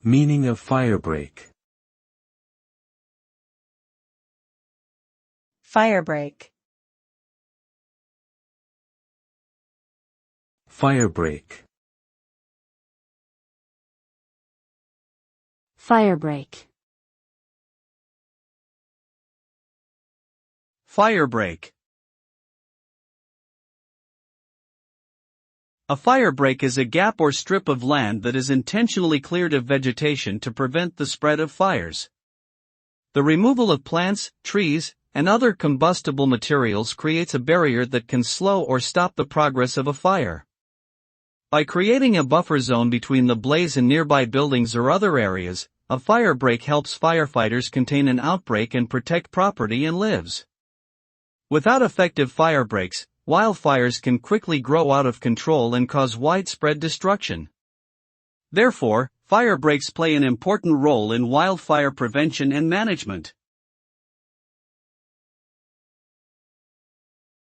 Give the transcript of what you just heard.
Meaning of firebreak. Firebreak. Firebreak. Firebreak. Firebreak. A firebreak is a gap or strip of land that is intentionally cleared of vegetation to prevent the spread of fires. The removal of plants, trees, and other combustible materials creates a barrier that can slow or stop the progress of a fire. By creating a buffer zone between the blaze and nearby buildings or other areas, a firebreak helps firefighters contain an outbreak and protect property and lives. Without effective firebreaks, wildfires can quickly grow out of control and cause widespread destruction. Therefore, firebreaks play an important role in wildfire prevention and management.